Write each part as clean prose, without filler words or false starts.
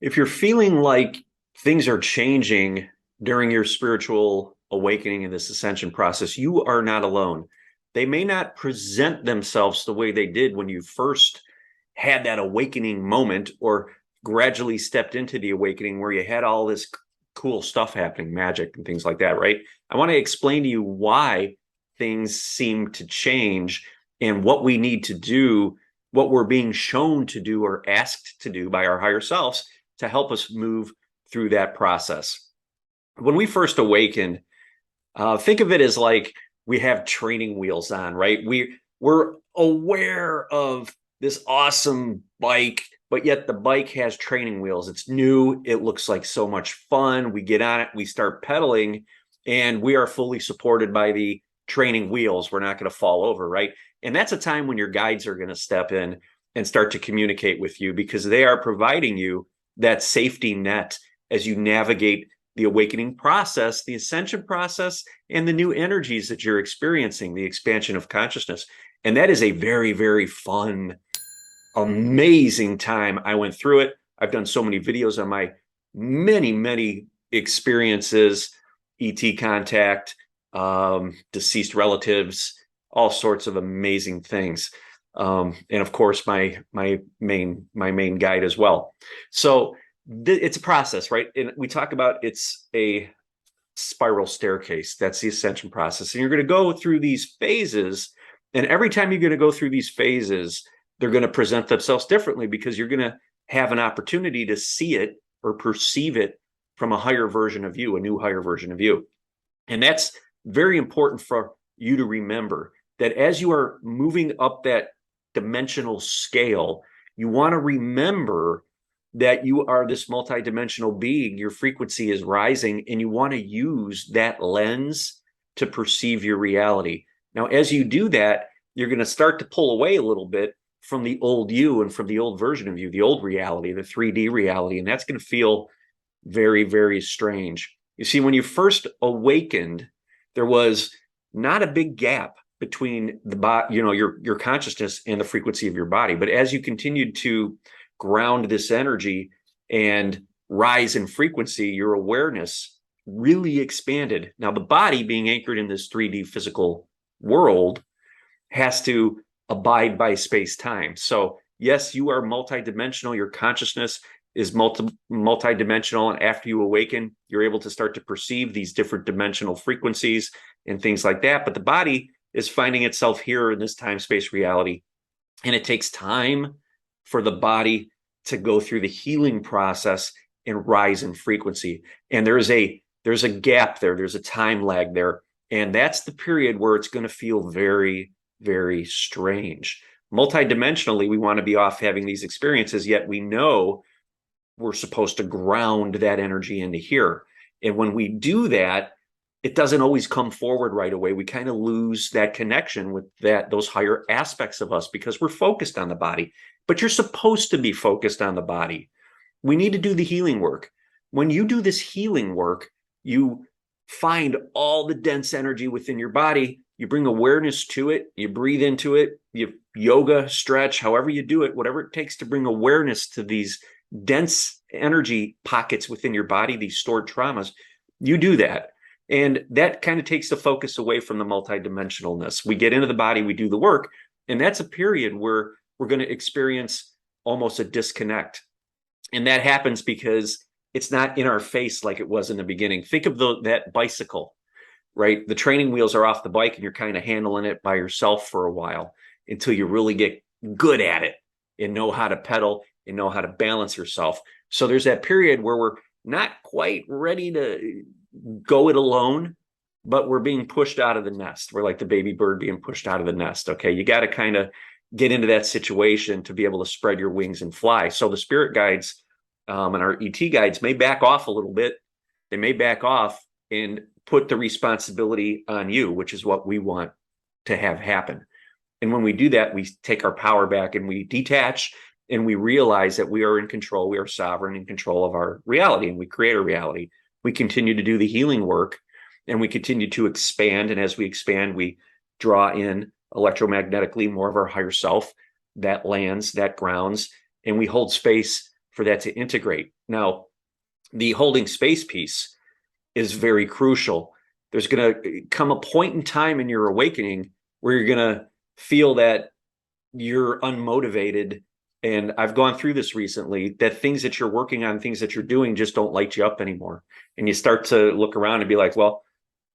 If you're feeling like things are changing during your spiritual awakening in this ascension process, you are not alone. They may not present themselves the way they did when you first had that awakening moment or gradually stepped into the awakening where you had all this cool stuff happening, magic and things like that, right? I want to explain to you why things seem to change and what we need to do, what we're being shown to do or asked to do by our higher selves to help us move through that process. When we first awaken, think of it as like we have training wheels on, right? We're aware of this awesome bike, but yet the bike has training wheels. It's new. It looks like so much fun. We get on it, we start pedaling, and we are fully supported by the training wheels. We're not going to fall over, right? And that's a time when your guides are going to step in and start to communicate with you because they are providing you that safety net as you navigate the awakening process, the ascension process, and the new energies that you're experiencing, the expansion of consciousness. And that is a very, very fun, amazing time. I went through it. I've done so many videos on my many, many experiences, ET contact, deceased relatives, all sorts of amazing things. And of course, my main guide as well. So it's a process, right? And we talk about it's a spiral staircase. That's the ascension process. And you're going to go through these phases. And every time you're going to go through these phases, they're going to present themselves differently because you're going to have an opportunity to see it or perceive it from a higher version of you, a new higher version of you. And that's very important for you to remember that as you are moving up that dimensional scale, you want to remember that you are this multidimensional being, your frequency is rising, and you want to use that lens to perceive your reality. Now, as you do that, you're going to start to pull away a little bit from the old you and from the old version of you, the old reality, the 3D reality, and that's going to feel very, very strange. You see, when you first awakened, there was not a big gap between the body, your consciousness and the frequency of your body. But as you continued to ground this energy and rise in frequency, your awareness really expanded. Now, the body being anchored in this 3D physical world has to abide by space-time. So yes, you are multidimensional. Your consciousness is multidimensional. And after you awaken, you're able to start to perceive these different dimensional frequencies and things like that. But the body is finding itself here in this time-space reality. And it takes time for the body to go through the healing process and rise in frequency. And there's a gap there. There's a time lag there. And that's the period where it's going to feel very, very strange. Multidimensionally, we want to be off having these experiences, yet we know we're supposed to ground that energy into here. And when we do that, it doesn't always come forward right away. We kind of lose that connection with those higher aspects of us because we're focused on the body. But you're supposed to be focused on the body. We need to do the healing work. When you do this healing work, you find all the dense energy within your body. You bring awareness to it. You breathe into it. You yoga, stretch, however you do it, whatever it takes to bring awareness to these dense energy pockets within your body, these stored traumas. You do that. And that kind of takes the focus away from the multidimensionalness. We get into the body, we do the work, and that's a period where we're going to experience almost a disconnect. And that happens because it's not in our face like it was in the beginning. Think of that bicycle, right? The training wheels are off the bike and you're kind of handling it by yourself for a while until you really get good at it and know how to pedal and know how to balance yourself. So there's that period where we're not quite ready to go it alone, but we're being pushed out of the nest. We're like the baby bird being pushed out of the nest. Okay, you got to kind of get into that situation to be able to spread your wings and fly. So the spirit guides and our ET guides may back off a little bit. They may back off and put the responsibility on you, which is what we want to have happen. And when we do that, we take our power back and we detach and we realize that we are in control. We are sovereign in control of our reality, and we create a reality. We continue to do the healing work and we continue to expand. And as we expand, we draw in electromagnetically more of our higher self that lands, that grounds, and we hold space for that to integrate. Now, the holding space piece is very crucial. There's going to come a point in time in your awakening where you're going to feel that you're unmotivated. And I've gone through this recently, that things that you're working on, things that you're doing just don't light you up anymore. And you start to look around and be like, well,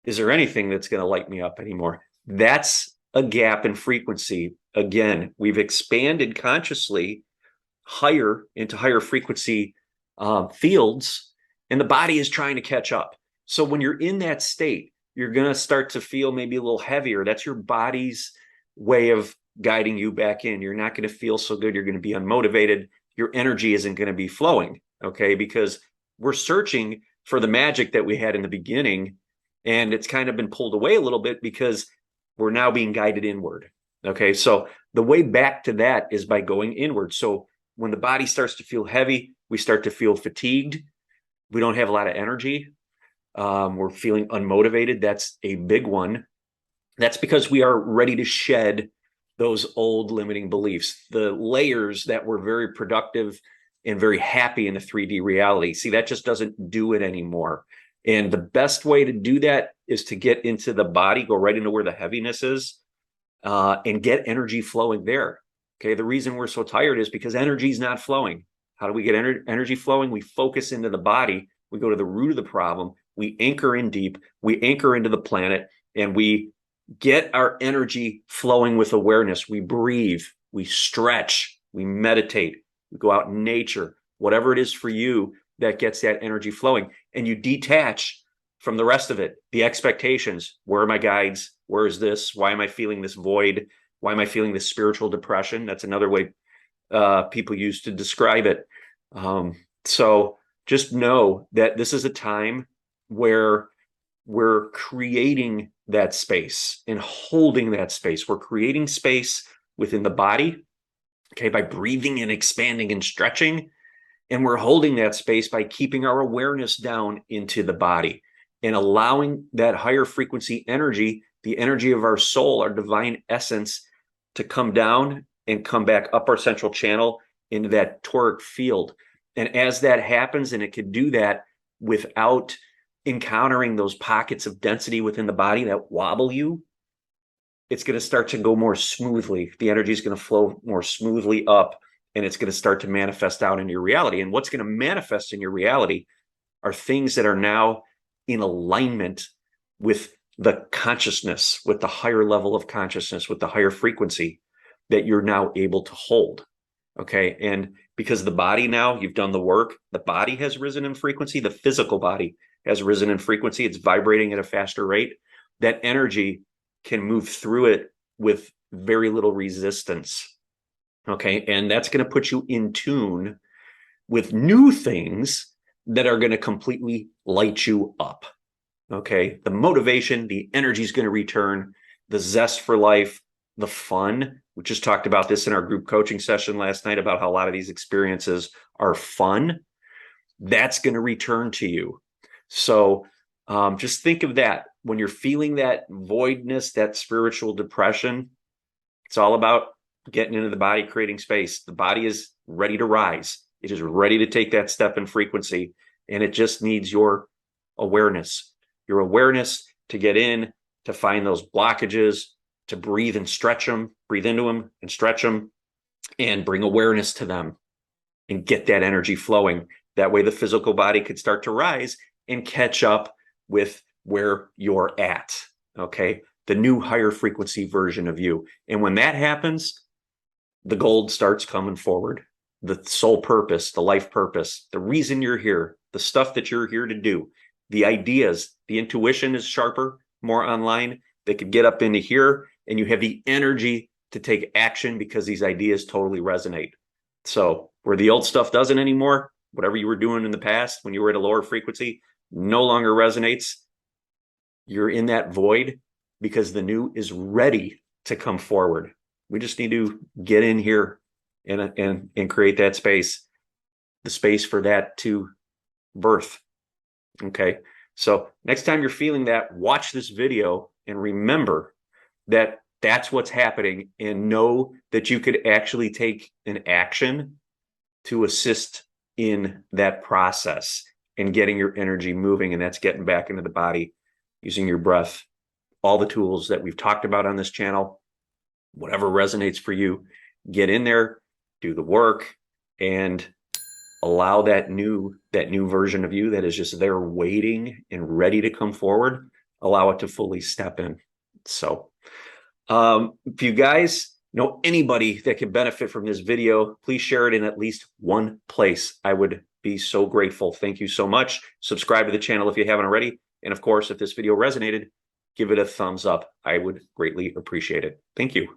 is there anything that's going to light me up anymore? That's a gap in frequency. Again, we've expanded consciously higher into higher frequency fields, and the body is trying to catch up. So when you're in that state, you're going to start to feel maybe a little heavier. That's your body's way of guiding you back in. You're not going to feel so good. You're going to be unmotivated. Your energy isn't going to be flowing, okay? Because we're searching for the magic that we had in the beginning, and it's kind of been pulled away a little bit because we're now being guided inward, okay? So the way back to that is by going inward. So when the body starts to feel heavy, we start to feel fatigued. We don't have a lot of energy. We're feeling unmotivated. That's a big one. That's because we are ready to shed those old limiting beliefs, the layers that were very productive and very happy in the 3D reality. See, that just doesn't do it anymore. And the best way to do that is to get into the body, go right into where the heaviness is, and get energy flowing there. Okay, the reason we're so tired is because energy is not flowing. How do we get energy flowing? We focus into the body. We go to the root of the problem. We anchor in deep. We anchor into the planet, and we get our energy flowing with awareness. We breathe. We stretch. We meditate. We go out in nature. Whatever it is for you that gets that energy flowing, and you detach from the rest of it. The expectations. Where are my guides? Where is this? Why am I feeling this void? Why am I feeling this spiritual depression? That's another way people use to describe it. So just know that this is a time where we're creating that space and holding that space. We're creating space within the body, okay, by breathing and expanding and stretching. And we're holding that space by keeping our awareness down into the body and allowing that higher frequency energy, the energy of our soul, our divine essence, to come down and come back up our central channel into that toric field. And as that happens, and it could do that without encountering those pockets of density within the body that wobble you, it's going to start to go more smoothly. The energy is going to flow more smoothly up, and it's going to start to manifest out in your reality. And what's going to manifest in your reality are things that are now in alignment with the consciousness, with the higher level of consciousness, with the higher frequency that you're now able to hold. Okay. And because the body now, you've done the work, the body has risen in frequency, the physical body has risen in frequency, it's vibrating at a faster rate. That energy can move through it with very little resistance. Okay. And that's going to put you in tune with new things that are going to completely light you up. Okay. The motivation, the energy is going to return, the zest for life, the fun. We just talked about this in our group coaching session last night about how a lot of these experiences are fun. That's going to return to you. So just think of that when you're feeling that voidness, that spiritual depression. It's all about getting into the body, creating space. The body is ready to rise. It is ready to take that step in frequency, and it just needs your awareness to get in, to find those blockages, to breathe and stretch them, breathe into them and stretch them, and bring awareness to them and get that energy flowing. That way the physical body could start to rise and catch up with where you're at, okay? The new higher frequency version of you. And when that happens, the gold starts coming forward. The soul purpose, the life purpose, the reason you're here, the stuff that you're here to do, the ideas, the intuition is sharper, more online. They could get up into here, and you have the energy to take action because these ideas totally resonate. So where the old stuff doesn't anymore, whatever you were doing in the past when you were at a lower frequency no longer resonates. You're in that void because the new is ready to come forward. We just need to get in here and create that space, the space for that to birth. Okay. So next time you're feeling that, watch this video and remember that that's what's happening, and know that you could actually take an action to assist in that process and getting your energy moving. And that's getting back into the body, using your breath, all the tools that we've talked about on this channel, whatever resonates for you, get in there, do the work, and allow that new version of you that is just there waiting and ready to come forward, allow it to fully step in. So if you guys know anybody that can benefit from this video, please share it in at least one place. I would be so grateful. Thank you so much. Subscribe to the channel if you haven't already. And of course, if this video resonated, give it a thumbs up. I would greatly appreciate it. Thank you.